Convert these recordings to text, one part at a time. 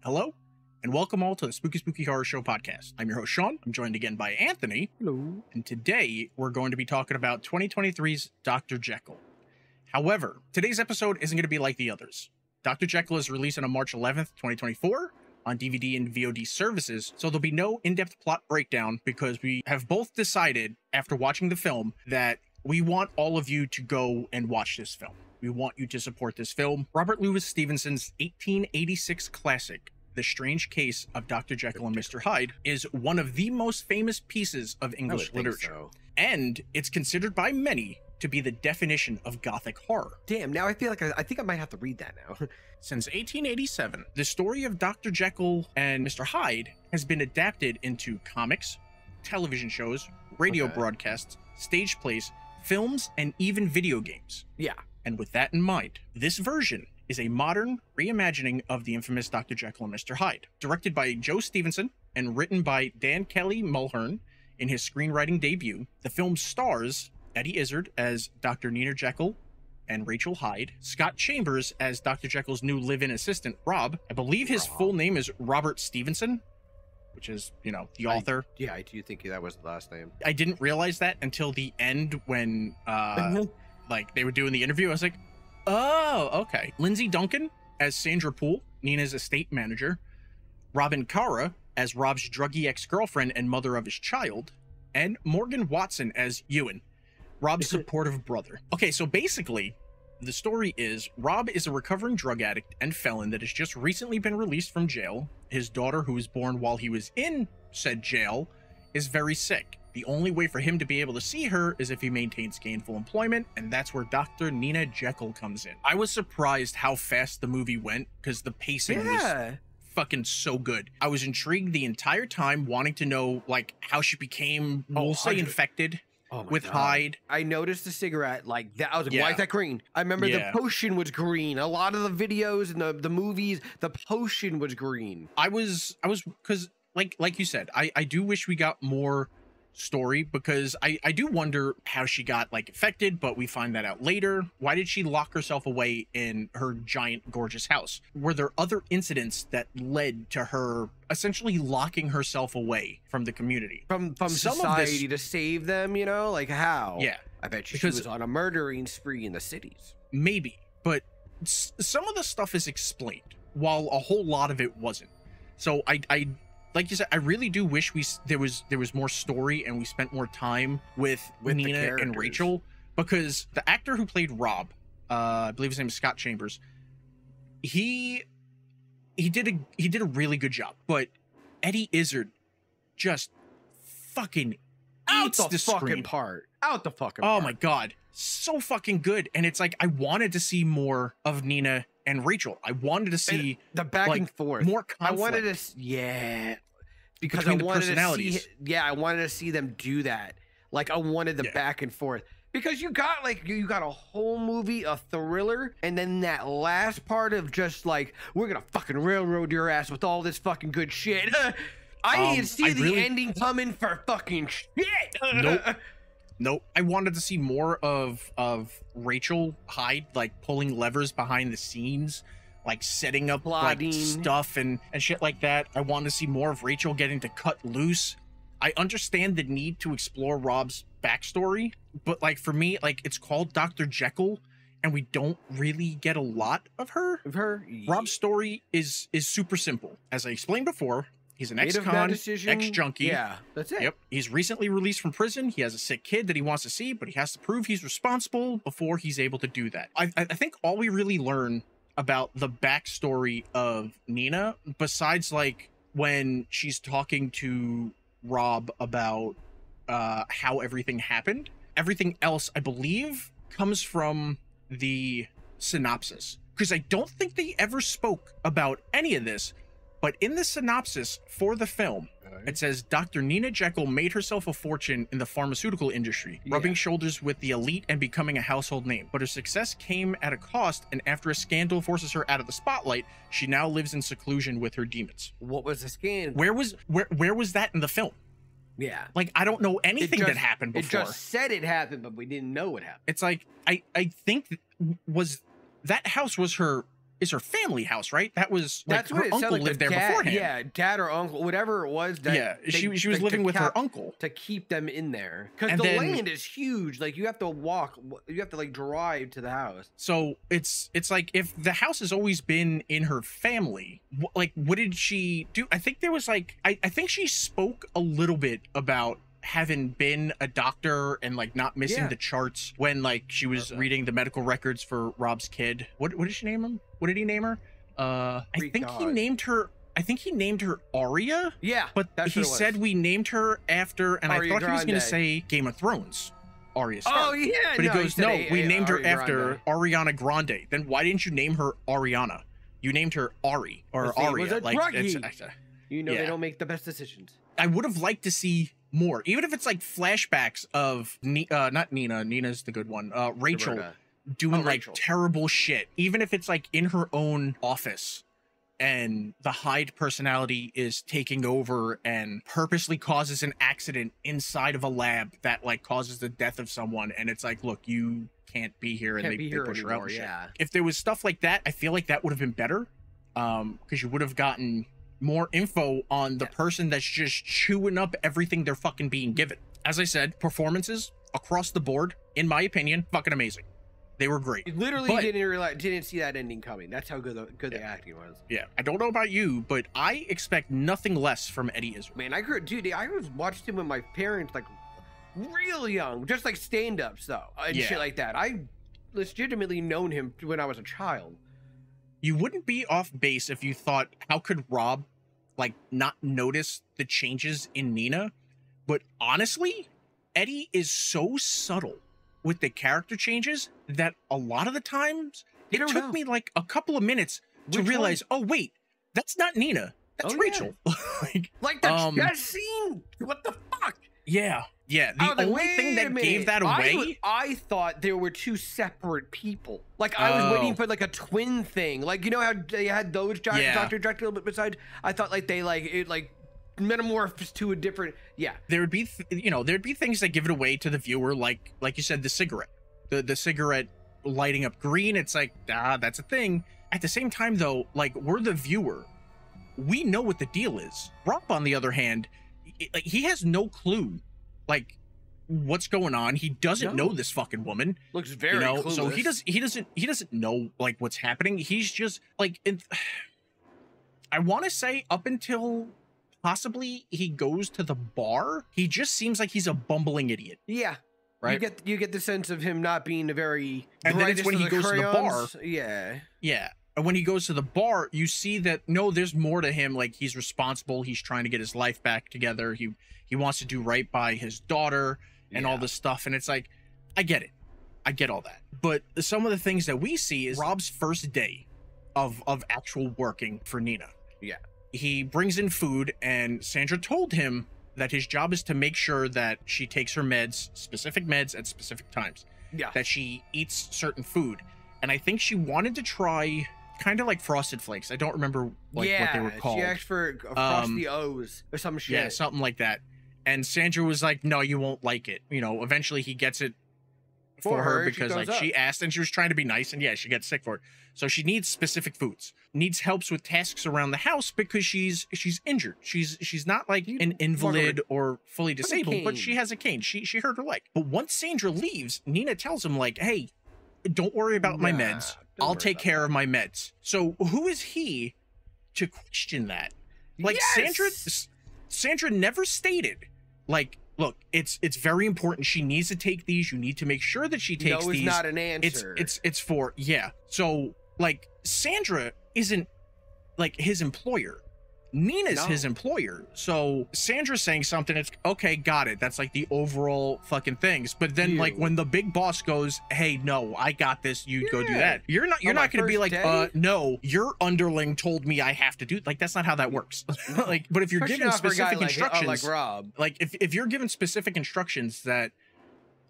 Hello, and welcome all to the Spooky Horror Show podcast. I'm your host, Sean. I'm joined again by Anthony. Hello. And today, we're going to be talking about 2023's Doctor Jekyll. However, today's episode isn't going to be like the others. Dr. Jekyll is released on March 11th, 2024 on DVD and VOD services, so there'll be no in-depth plot breakdown because we have both decided, after watching the film, that we want all of you to go and watch this film. We want you to support this film. Robert Louis Stevenson's 1886 classic, The Strange Case of Dr. Jekyll and Mr. Hyde, is one of the most famous pieces of English literature. So. And it's considered by many to be the definition of Gothic horror. Damn, now I feel like I think I might have to read that now. Since 1887, the story of Dr. Jekyll and Mr. Hyde has been adapted into comics, television shows, radio broadcasts, stage plays, films, and even video games. Yeah. And with that in mind, this version is a modern reimagining of the infamous Dr. Jekyll and Mr. Hyde, directed by Joe Stevenson and written by Dan Kelly-Mulhern in his screenwriting debut. The film stars Eddie Izzard as Dr. Nina Jekyll and Rachel Hyde, Scott Chambers as Dr. Jekyll's new live-in assistant, Rob. I believe his full name is Robert Stevenson, which is, you know, the author. Yeah, I do think that was the last name. I didn't realize that until the end when, like, they were doing the interview. I was like, oh, okay. Lindsay Duncan as Sandra Poole, Nina's estate manager. Robin Cara as Rob's druggy ex-girlfriend and mother of his child. And Morgan Watson as Ewan, Rob's supportive brother. Okay, so basically, the story is Rob is a recovering drug addict and felon that has just recently been released from jail. His daughter, who was born while he was in said jail, is very sick. The only way for him to be able to see her is if he maintains gainful employment, and that's where Dr. Nina Jekyll comes in. I was surprised how fast the movie went because the pacing was fucking so good. I was intrigued the entire time, wanting to know like how she became, we'll say, infected with Hyde. I noticed the cigarette like that. I was like, why is that green? I remember the potion was green. A lot of the videos and the movies, the potion was green. I was because like you said, I do wish we got more story because I do wonder how she got like affected, but we find that out later. Why did she lock herself away in her giant gorgeous house? Were there other incidents that led to her essentially locking herself away from the community, from society to save them, you know? Like how? Yeah, I bet she was on a murdering spree in the cities. Maybe, but some of the stuff is explained while a whole lot of it wasn't. So I like you said, I really do wish there was more story and we spent more time with Nina and Rachel, because the actor who played Rob, I believe his name is Scott Chambers, he did a really good job, but Eddie Izzard just fucking eats the fucking part. Out the fucking part. Oh my god, so fucking good. And it's like I wanted to see more of Nina and Rachel. I wanted to see the back and forth, more conflict. I wanted to, because I wanted to see, I wanted to see them do that. Like I wanted the back and forth, because you got a whole movie, a thriller, and then that last part of just like, we're gonna fucking railroad your ass with all this fucking good shit. I didn't see the ending coming for fucking shit. Nope. I wanted to see more of Rachel Hyde, like pulling levers behind the scenes, like setting up like stuff and shit like that. I wanted to see more of Rachel getting to cut loose. I understand the need to explore Rob's backstory, but like for me, like it's called Dr. Jekyll and we don't really get a lot of her. Rob's story is super simple. As I explained before, he's an ex-con, ex-junkie. Yeah, that's it. Yep. He's recently released from prison. He has a sick kid that he wants to see, but he has to prove he's responsible before he's able to do that. I think all we really learn about the backstory of Nina, besides like when she's talking to Rob about how everything happened, everything else, I believe, comes from the synopsis. Because I don't think they ever spoke about any of this. But in the synopsis for the film, it says Dr. Nina Jekyll made herself a fortune in the pharmaceutical industry, rubbing shoulders with the elite and becoming a household name. But her success came at a cost, and after a scandal forces her out of the spotlight, she now lives in seclusion with her demons. What was the scandal? Where was that in the film? Yeah. Like, I don't know anything that happened before. It just said it happened, but we didn't know what happened. It's like, I think was that house was her... is her family house, right? That was like that's what her uncle like lived there dad, beforehand. Yeah, dad or uncle, whatever it was. That yeah, she was living with her uncle to keep them in there because the land is huge. Like you have to walk, you have to like drive to the house. So it's like if the house has always been in her family, like what did she do? I think there was like I think she spoke a little bit about having been a doctor and like not missing the charts when like she was reading the medical records for Rob's kid. What did she name him? What did he name her? I think he named her Arya. Yeah, but he said we named her after, and Arya I thought Grande. he was going to say Game of Thrones. Arya Stark. Oh yeah, but he goes, no, we named her after Ariana Grande. Then why didn't you name her Ariana? You named her Ari or Arya. Like you know they don't make the best decisions. I would have liked to see more, even if it's like flashbacks of not Nina. Nina's the good one. Rachel doing like terrible shit. Even if it's like in her own office, and the Hyde personality is taking over and purposely causes an accident inside of a lab that like causes the death of someone, and it's like, look, you can't be here, and they push her out. Yeah. If there was stuff like that, I feel like that would have been better, because you would have gotten more info on the person that's just chewing up everything they're fucking being given. As I said, performances across the board, in my opinion, fucking amazing. They were great. You literally didn't see that ending coming. That's how good the acting was. Yeah, I don't know about you, but I expect nothing less from Eddie Izzard. Man, I was watched him with my parents like real young, just like stand-ups though, and shit like that. I legitimately known him when I was a child. You wouldn't be off base if you thought, how could Rob like not notice the changes in Nina? But honestly, Eddie is so subtle with the character changes that a lot of the times it took me like a couple of minutes to realize, oh wait, that's not Nina, that's Rachel. like that scene. What the fuck? Yeah. The only thing that gave that away, I thought there were two separate people. Like I was waiting for like a twin thing. Like you know how they had those Doctor Jekyll besides. I thought like they metamorphs to a different. There would be there'd be things that give it away to the viewer, like you said, the cigarette, the cigarette lighting up green. It's like that's a thing. At the same time though, like we're the viewer, we know what the deal is. Rob, on the other hand, he has no clue like what's going on. He doesn't know this fucking woman. Looks very clueless. So he doesn't know like what's happening. He's just like I want to say up until possibly he goes to the bar, he just seems like he's a bumbling idiot. Yeah. Right. You get the sense of him not being a very. And then it's when he goes to the bar. Yeah. Yeah. And when he goes to the bar, you see that no, there's more to him. Like he's responsible. He's trying to get his life back together. He wants to do right by his daughter and all this stuff. And it's like, I get it. I get all that. But some of the things that we see is Rob's first day of actual working for Nina. Yeah. He brings in food, and Sandra told him that his job is to make sure that she takes her meds, specific meds at specific times. Yeah. That she eats certain food. And I think she wanted to try kind of like Frosted Flakes. I don't remember what they were called. She asked for Frosty O's or some shit. Yeah, something like that. And Sandra was like, no, you won't like it. Eventually he gets it for her because like she asked, and she was trying to be nice, and she gets sick for it. So she needs specific foods, needs helps with tasks around the house because she's injured. She's not like an invalid or fully disabled, but she has a cane. She hurt her leg. But once Sandra leaves, Nina tells him like, hey, don't worry about my meds. I'll take care of my meds. So who is he to question that? Like Sandra never stated like, look, it's very important. She needs to take these. You need to make sure that she takes these. No, it's not an answer. It's for So like Sandra isn't like his employer. Nina's his employer. So Sandra's saying something, it's okay, got it. That's like the overall fucking things. But then like when the big boss goes, hey, no, I got this, you go do that. You're not gonna be like, no, your underling told me I have to do, like that's not how that works. Like, but if you're given specific instructions, like Rob, like if you're given specific instructions that,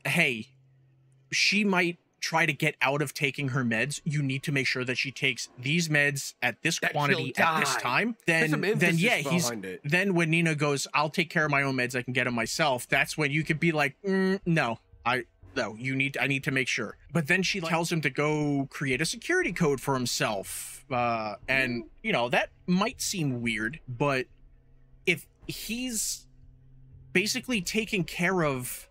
hey, she might try to get out of taking her meds, you need to make sure that she takes these meds at this quantity at this time. Then when Nina goes, I'll take care of my own meds, I can get them myself. That's when you could be like, no, though. I need to make sure. But then she tells him to go create a security code for himself. And, you know, that might seem weird, but if he's basically taking care of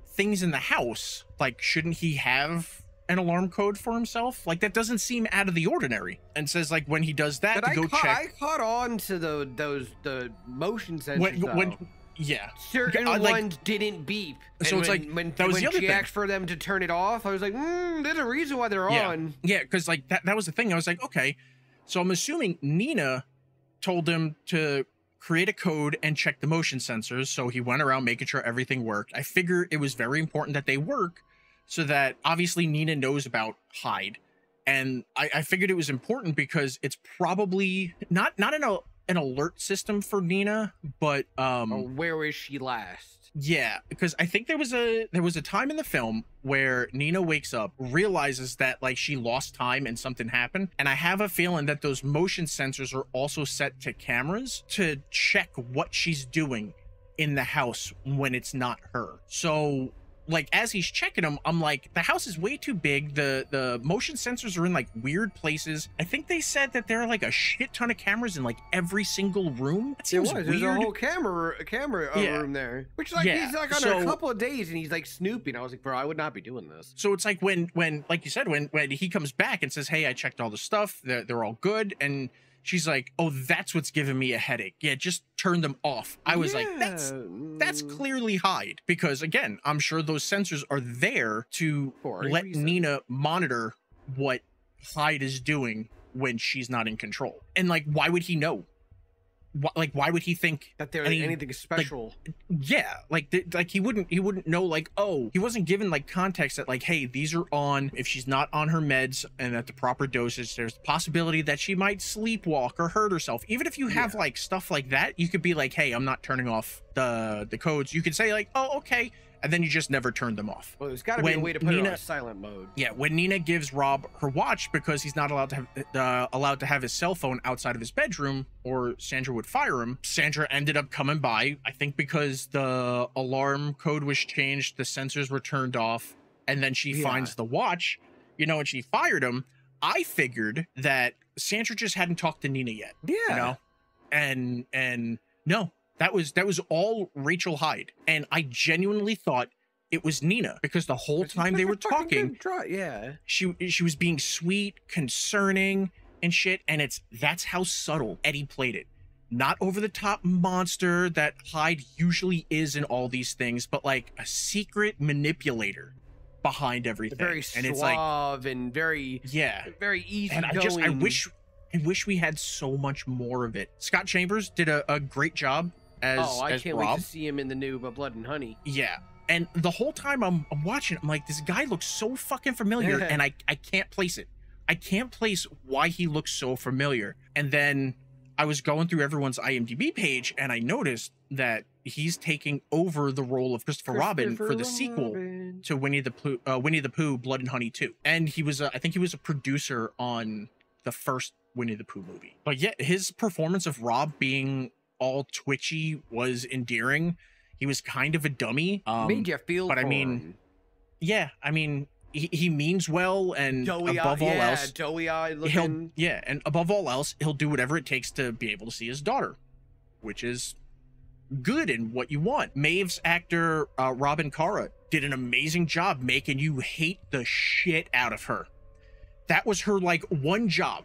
things in the house, like, shouldn't he have an alarm code for himself? Like, that doesn't seem out of the ordinary. And says, like, when he does that, check. I caught on to the motion sensors. Yeah, certain ones didn't beep. So it's like when that was the other she thing. asked for them to turn it off, I was like, there's a reason why they're on. Yeah, because like that was the thing. I was like, okay, so I'm assuming Nina told him to create a code and check the motion sensors. So he went around making sure everything worked. I figure it was very important that they work, so that obviously Nina knows about Hyde, and I figured it was important because it's probably not an alert system for Nina, but where is she last? Yeah, because I think there was a time in the film where Nina wakes up, realizes that like she lost time and something happened, and I have a feeling that those motion sensors are also set to cameras to check what she's doing in the house when it's not her. So like as he's checking them, I'm like, the house is way too big. The motion sensors are in like weird places. I think they said that there are like a shit ton of cameras in like every single room. That seems weird. There's a whole camera room there, which like he's like on a couple of days and he's like snooping. I was like, bro, I would not be doing this. So it's like when like you said, when he comes back and says, hey, I checked all the stuff, they're all good, and she's like, oh, that's what's giving me a headache. Yeah, just turn them off. I was like, that's clearly Hyde, because again, I'm sure those sensors are there to let Nina monitor what Hyde is doing when she's not in control. And like, why would he know? Why would he think that there's anything special? Like he wouldn't know, like, oh, he wasn't given like context that like, hey, these are on. If she's not on her meds and at the proper dosage, there's the possibility that she might sleepwalk or hurt herself. Even if you have like stuff like that, you could be like, hey, I'm not turning off the codes. You could say like, oh, okay. And then you just never turn them off. Well, there's got to be a way to put it on silent mode. Yeah, when Nina gives Rob her watch because he's not allowed to have his cell phone outside of his bedroom, or Sandra would fire him. Sandra ended up coming by, I think because the alarm code was changed, the sensors were turned off, and then she finds the watch, you know, and she fired him. I figured that Sandra just hadn't talked to Nina yet. Yeah. You know? And no. That was all Rachel Hyde, and I genuinely thought it was Nina, because the whole time they were talking, she was being sweet, concerning, and shit. And that's how subtle Eddie played it. Not over the top monster that Hyde usually is in all these things, but like a secret manipulator behind everything. Very suave, and it's like, and very easy. And I wish we had so much more of it. Scott Chambers did a great job. I can't wait to see him in the new Blood and Honey. Yeah, and the whole time I'm watching, I'm like, this guy looks so fucking familiar, and I can't place it. I can't place why he looks so familiar. And then I was going through everyone's IMDb page, and I noticed that he's taking over the role of Christopher Robin for the sequel to Winnie the Pooh, Blood and Honey 2. And he was, I think he was a producer on the first Winnie the Pooh movie. But yeah, his performance of Rob being all twitchy was endearing. He was kind of a dummy. Made you feel but I mean him. Yeah, I mean he means well, and above all else, doughy-eyed looking. And above all else, he'll do whatever it takes to be able to see his daughter, which is good and what you want. Maeve's actor Robin Cara did an amazing job making you hate the shit out of her. That was her like one job.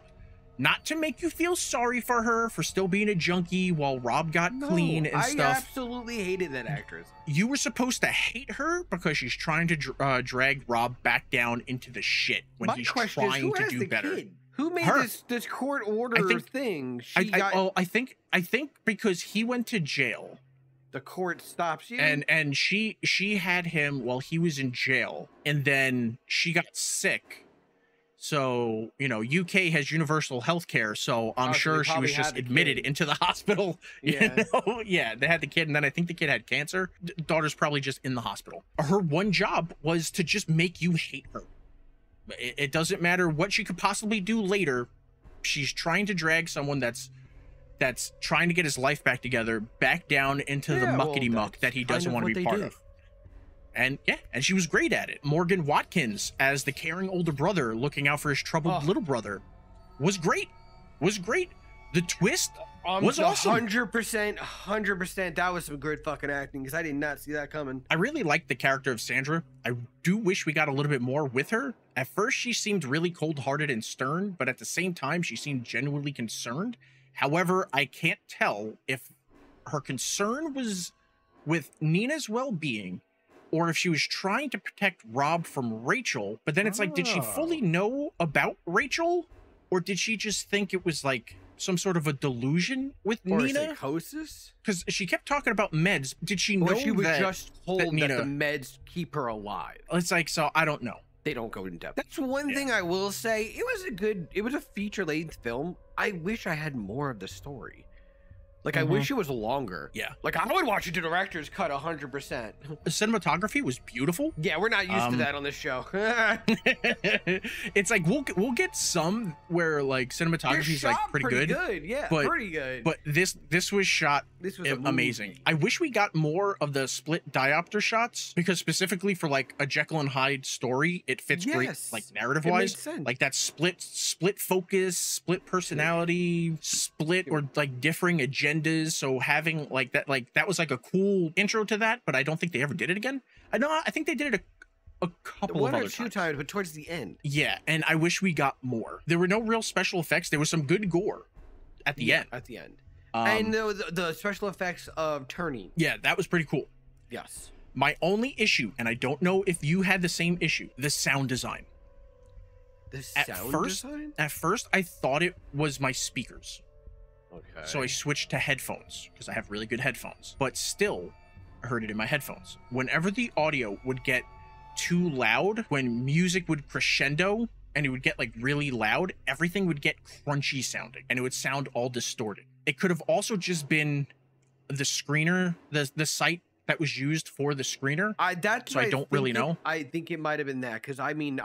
Not to make you feel sorry for her for still being a junkie while Rob got clean and stuff. I absolutely hated that actress. You were supposed to hate her because she's trying to drag Rob back down into the shit when he's trying to do better. Kid? Who made this court order thing? I think because he went to jail. The court stops you. And she had him while he was in jail, and then she got sick. So, you know, UK has universal health care, so I'm sure she was just admitted into the hospital. Yeah. You know? Yeah, they had the kid, and then I think the kid had cancer. Daughter's probably just in the hospital. Her one job was to just make you hate her. It doesn't matter what she could possibly do later. She's trying to drag someone that's trying to get his life back together, back down into the muckety muck that he doesn't want to be part of. And yeah, and she was great at it. Morgan Watkins as the caring older brother looking out for his troubled little brother was great. The twist was awesome. 100%. That was some good fucking acting, because I did not see that coming. I really liked the character of Sandra. I do wish we got a little bit more with her. At first, she seemed really cold-hearted and stern, but at the same time, she seemed genuinely concerned. However, I can't tell if her concern was with Nina's well-being, or if she was trying to protect Rob from Rachel. But then it's like, did she fully know about Rachel, or did she just think it was like some sort of a delusion with Nina? Psychosis? Because she kept talking about meds. Did she know she was that, just told that the meds keep her alive? It's like, so I don't know. They don't go in depth. That's one thing I will say. It was a feature-length film. I wish I had more of the story. Like, I wish it was longer. Yeah. Like, I would watch it to director's cut 100%. The cinematography was beautiful. Yeah, we're not used to that on this show. It's like, we'll get some where, like, cinematography is, like, pretty good. Yeah, pretty good. But this was shot amazing. I wish we got more of the split diopter shots, because specifically for, like, a Jekyll and Hyde story, it fits great, like, narrative-wise. Like, that split focus, split personality, split or, like, differing agendas. So having like that was like a cool intro to that, but I don't think they ever did it again. I think they did it a couple of other times, but towards the end. Yeah, and I wish we got more. There were no real special effects. There was some good gore at the end. At the end. And the special effects of turning. Yeah, that was pretty cool. Yes. My only issue, and I don't know if you had the same issue, the sound design. At first, I thought it was my speakers. Okay. So I switched to headphones because I have really good headphones, but still I heard it in my headphones. Whenever the audio would get too loud, when music would crescendo and it would get like really loud, everything would get crunchy sounding and it would sound all distorted. It could have also just been the screener, the site that was used for the screener. I don't really know. I think it might have been that, because I mean,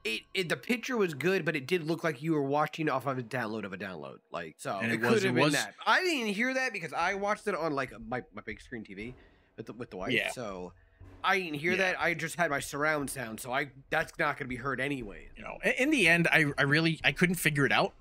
the picture was good, but it did look like you were watching off of a download. Like, so it could have been that. I didn't hear that because I watched it on like my big screen TV with the wife. Yeah. So I didn't hear that. I just had my surround sound, so that's not going to be heard anyway. You know, in the end, I couldn't figure it out.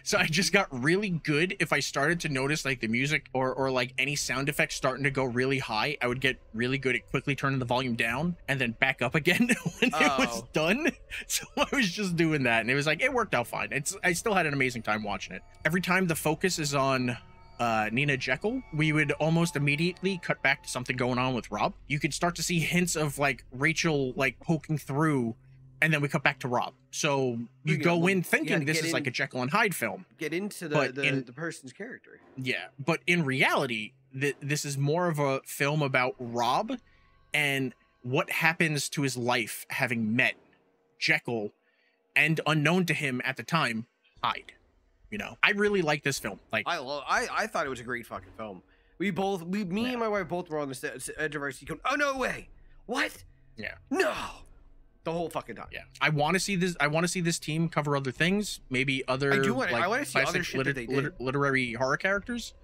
So I just got really good. If I started to notice like the music or like any sound effects starting to go really high, I would get really good at quickly turning the volume down and then back up again when it was done. So I was just doing that, and it was like, it worked out fine. I still had an amazing time watching it. Every time the focus is on Nina Jekyll, we would almost immediately cut back to something going on with Rob. You could start to see hints of like Rachel like poking through, and then we cut back to Rob. So you go in thinking this is like a Jekyll and Hyde film. Get into the person's character. Yeah, but in reality, this is more of a film about Rob and what happens to his life having met Jekyll and, unknown to him at the time, Hyde. You know, I really like this film. Like, I thought it was a great fucking film. Me and my wife both were on the edge of our seat going, oh, no way. What? Yeah. No. The whole fucking time. Yeah, I want to see this. I want to see this team cover other things, maybe other. I want to see other shit that they did. Literary horror characters.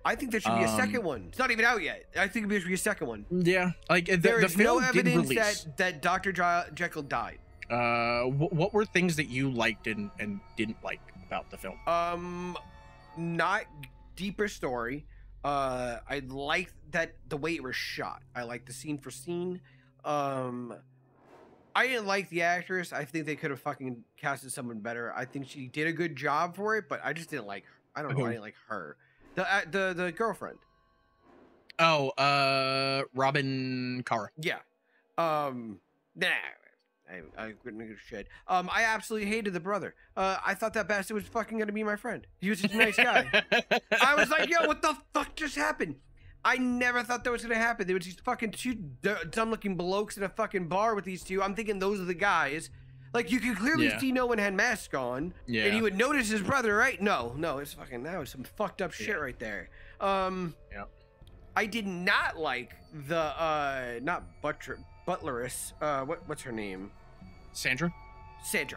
I think there should be a second one. It's not even out yet. I think there should be a second one. Yeah, like there is no evidence that Doctor Jekyll died. What were things that you liked and didn't like about the film? Not deeper story. I liked that the way it was shot. I liked the scene for scene. I didn't like the actress. I think they could have fucking casted someone better. I think she did a good job for it, but I just didn't like her. I don't know. I didn't like her. The girlfriend. Oh, Robin Cara. Yeah. Nah. I couldn't give a shit. I absolutely hated the brother. I thought that bastard was fucking gonna be my friend. He was such a nice guy. I was like, yo, what the fuck just happened? I never thought that was gonna happen. There was these fucking two dumb-looking blokes in a fucking bar with these two. I'm thinking those are the guys. Like, you could clearly see no one had masks on, and he would notice his brother, right? No, it's fucking, that was some fucked up shit right there. I did not like the not butleress. What's her name? Sandra.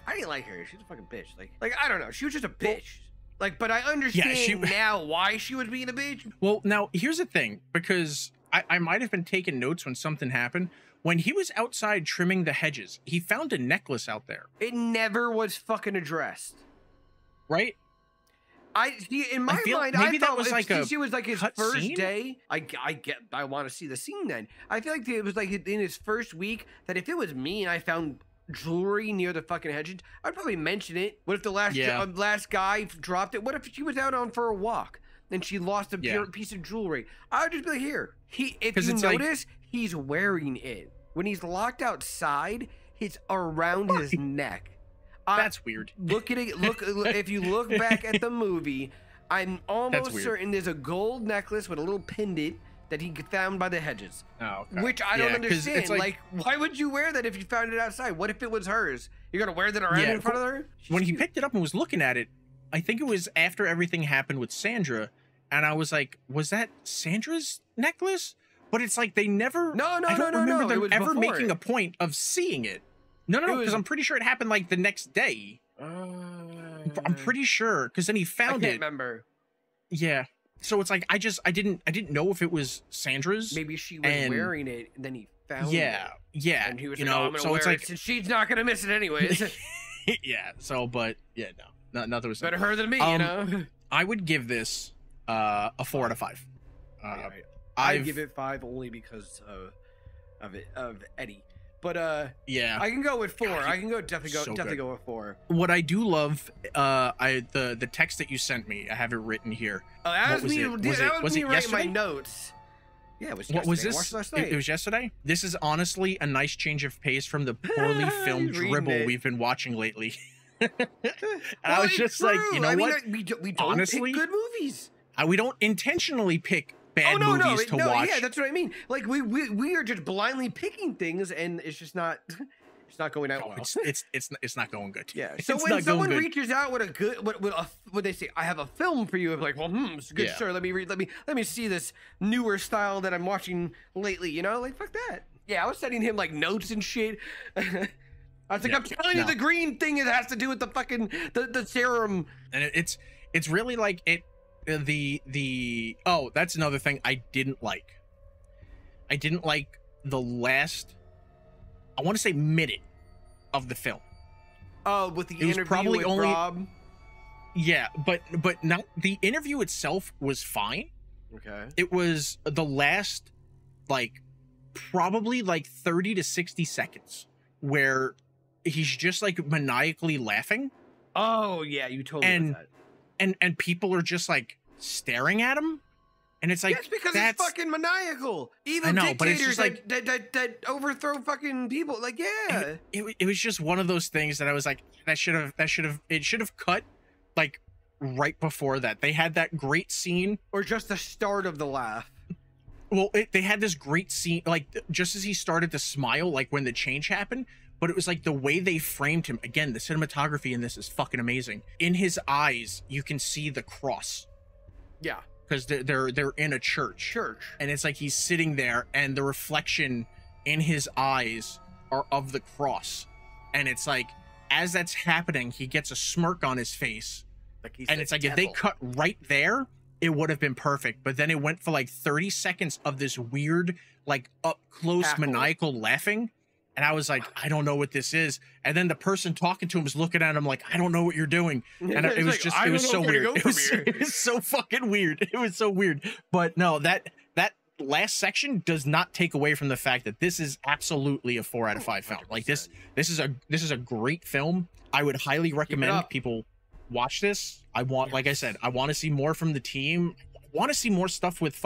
I didn't like her. She's a fucking bitch. Like I don't know. She was just a bitch. Like, but I understand now why she was being a bitch. Well, now here's the thing, because I might have been taking notes when something happened. When he was outside trimming the hedges, he found a necklace out there. It never was fucking addressed. Right? In my mind, I thought was like it was like his first scene? day. I want to see the scene then. I feel like it was like in his first week that if it was me and I found jewelry near the fucking hedges, I'd probably mention it. What if the last guy dropped it? What if she was out on for a walk and she lost a piece of jewelry? I would just be like, here. If you notice, he's wearing it. When he's locked outside, it's around his neck. That's weird. Look at it. Look if you look back at the movie, I'm almost certain there's a gold necklace with a little pendant that he found by the hedges. Oh, okay. Which I don't understand. It's like, why would you wear that if you found it outside? What if it was hers? You're gonna wear that around in front of her? When he picked it up and was looking at it, I think it was after everything happened with Sandra, and I was like, was that Sandra's necklace? But it's like they never. I don't remember them ever making a point of seeing it. No, because I'm pretty sure it happened like the next day. I'm pretty sure because then he found it. I can't remember. Yeah. So it's like I didn't know if it was Sandra's. Maybe she was wearing it and then he found it. Yeah. And he was like, I'm gonna wear it since she's not gonna miss it anyways. Yeah. So, but yeah, nothing was better her than me, you know. I would give this a 4 out of 5. I give it 5 only because of Eddie. But yeah, I can go with 4. I can definitely go with 4. What I do love, the text that you sent me, I have it written here. Oh, that was me writing my notes. Yeah, it was yesterday. What was this? It was yesterday. This is honestly a nice change of pace from the poorly filmed dribble we've been watching lately. I was just like, you know what? We don't honestly pick good movies. We don't intentionally pick bad movies to watch. Yeah, that's what I mean. Like we are just blindly picking things, and it's just not. It's not going out well. It's not going good. Yeah. So when someone reaches out with a good, what they say, I have a film for you. I'm like, well, it's good. Sure. Let me see this newer style that I'm watching lately. You know, like fuck that. Yeah, I was sending him like notes and shit. I was like, I'm telling you, the green thing, it has to do with the fucking the serum. And it's really like it. That's another thing I didn't like. I didn't like the last, I want to say, minute of the film. Oh, with the interview with Rob? Yeah, but not the interview itself was fine. Okay. It was the last, like, probably like 30 to 60 seconds where he's just like maniacally laughing. Oh yeah, you told me that. And people are just like staring at him, and it's like because it's fucking maniacal. Evil dictators that overthrow fucking people. Like it was just one of those things that I was like, it should have cut like right before that. They had that great scene, or just the start of the laugh. Well, they had this great scene like just as he started to smile, like when the change happened. But it was like the way they framed him. Again, the cinematography in this is fucking amazing. In his eyes, you can see the cross. Yeah. Because they're in a church. And it's like he's sitting there and the reflection in his eyes are of the cross. And it's like, as that's happening, he gets a smirk on his face. And it's like, if they cut right there, it would have been perfect. But then it went for like 30 seconds of this weird, like up close maniacal laughing. And I was like, I don't know what this is. And then the person talking to him was looking at him like, I don't know what you're doing. And it was just, it was so weird. It was so fucking weird. It was so weird. But no, that last section does not take away from the fact that this is absolutely a 4 out of 5 film. Like this is a great film. I would highly recommend people watch this. I want, like I said, I want to see more from the team. I want to see more stuff with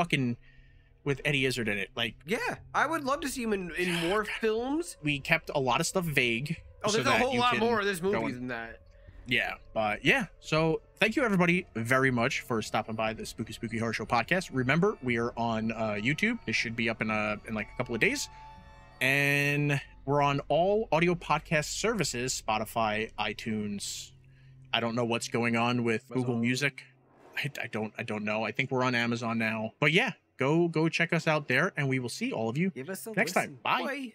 Eddie Izzard in it. Like, yeah, I would love to see him in more films. We kept a lot of stuff vague. Oh, there's a whole lot more of this movie than that. Yeah, yeah. So thank you everybody very much for stopping by the Spooky Horror Show podcast. Remember, we are on YouTube. It should be up in like a couple of days, and we're on all audio podcast services: Spotify, iTunes. I don't know what's going on with Google Music. I don't know. I think we're on Amazon now. But yeah. Go check us out there, and we will see all of you next time. Bye.